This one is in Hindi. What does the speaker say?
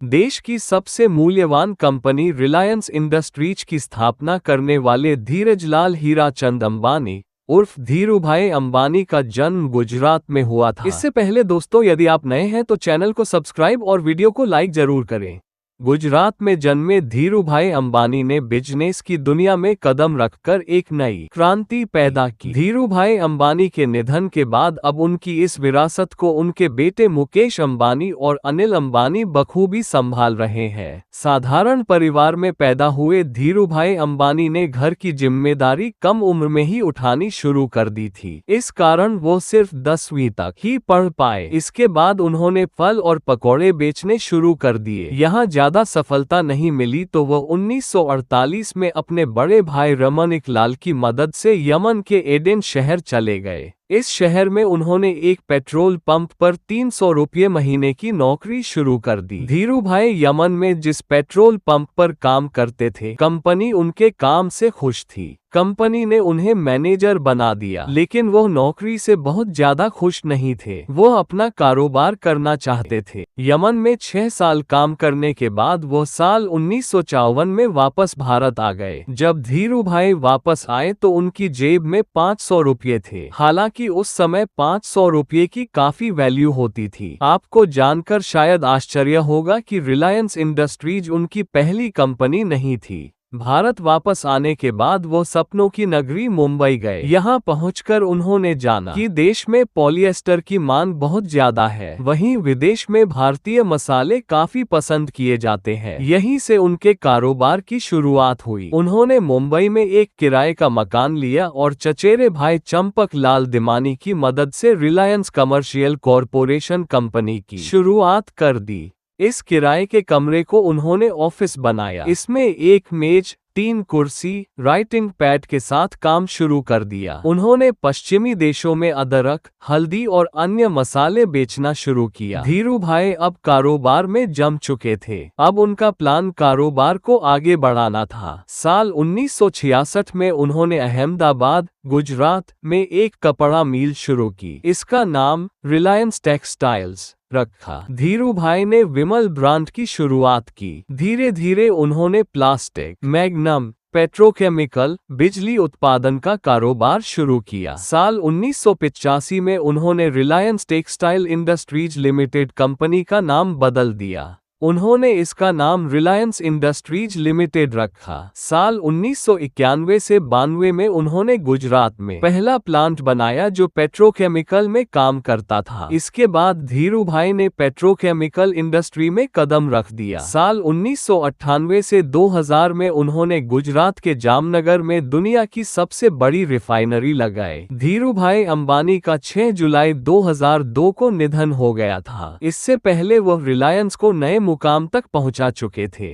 देश की सबसे मूल्यवान कंपनी रिलायंस इंडस्ट्रीज की स्थापना करने वाले धीरजलाल हीराचंद अंबानी उर्फ धीरूभाई अंबानी का जन्म गुजरात में हुआ था। इससे पहले दोस्तों, यदि आप नए हैं तो चैनल को सब्सक्राइब और वीडियो को लाइक जरूर करें। गुजरात में जन्मे धीरूभाई अंबानी ने बिजनेस की दुनिया में कदम रखकर एक नई क्रांति पैदा की। धीरूभाई अंबानी के निधन के बाद अब उनकी इस विरासत को उनके बेटे मुकेश अंबानी और अनिल अंबानी बखूबी संभाल रहे हैं। साधारण परिवार में पैदा हुए धीरूभाई अंबानी ने घर की जिम्मेदारी कम उम्र में ही उठानी शुरू कर दी थी। इस कारण वो सिर्फ 10वीं तक ही पढ़ पाए। इसके बाद उन्होंने फल और पकौड़े बेचने शुरू कर दिए। यहाँ ज्यादा सफलता नहीं मिली तो वो 1948 में अपने बड़े भाई रमनिक लाल की मदद से यमन के एडेन शहर चले गए। इस शहर में उन्होंने एक पेट्रोल पंप पर 300 रुपये महीने की नौकरी शुरू कर दी। धीरूभाई यमन में जिस पेट्रोल पंप पर काम करते थे, कंपनी उनके काम से खुश थी। कंपनी ने उन्हें मैनेजर बना दिया, लेकिन वो नौकरी से बहुत ज्यादा खुश नहीं थे। वो अपना कारोबार करना चाहते थे। यमन में 6 साल काम करने के बाद वो साल 1954 में वापस भारत आ गए। जब धीरूभाई वापस आए तो उनकी जेब में 500 रुपये थे। हालांकि उस समय 500 रुपये की काफी वैल्यू होती थी। आपको जानकर शायद आश्चर्य होगा कि रिलायंस इंडस्ट्रीज उनकी पहली कंपनी नहीं थी। भारत वापस आने के बाद वो सपनों की नगरी मुंबई गए। यहाँ पहुंचकर उन्होंने जाना कि देश में पॉलिएस्टर की मांग बहुत ज्यादा है, वहीं विदेश में भारतीय मसाले काफी पसंद किए जाते हैं। यहीं से उनके कारोबार की शुरुआत हुई। उन्होंने मुंबई में एक किराए का मकान लिया और चचेरे भाई चंपक लाल दिमानी की मदद से रिलायंस कमर्शियल कॉरपोरेशन कंपनी की शुरुआत कर दी। इस किराए के कमरे को उन्होंने ऑफिस बनाया। इसमें एक मेज, 3 कुर्सी, राइटिंग पैड के साथ काम शुरू कर दिया। उन्होंने पश्चिमी देशों में अदरक, हल्दी और अन्य मसाले बेचना शुरू किया। धीरूभाई अब कारोबार में जम चुके थे। अब उनका प्लान कारोबार को आगे बढ़ाना था। साल 1966 में उन्होंने अहमदाबाद, गुजरात में एक कपड़ा मिल शुरू की। इसका नाम रिलायंस टेक्सटाइल्स रखा। धीरूभाई ने विमल ब्रांड की शुरुआत की। धीरे धीरे उन्होंने प्लास्टिक, मैग्नम, पेट्रोकेमिकल, बिजली उत्पादन का कारोबार शुरू किया। साल 1985 में उन्होंने Reliance textile industries limited company का नाम बदल दिया। उन्होंने इसका नाम रिलायंस इंडस्ट्रीज लिमिटेड रखा। साल 1991 से 92 में उन्होंने गुजरात में पहला प्लांट बनाया जो पेट्रोकेमिकल में काम करता था। इसके बाद धीरूभाई ने पेट्रोकेमिकल इंडस्ट्री में कदम रख दिया। साल 1998 से 2000 में उन्होंने गुजरात के जामनगर में दुनिया की सबसे बड़ी रिफाइनरी लगाई। धीरूभाई अंबानी का 6 जुलाई 2002 को निधन हो गया था। इससे पहले वह रिलायंस को नए मुकाम तक पहुंचा चुके थे।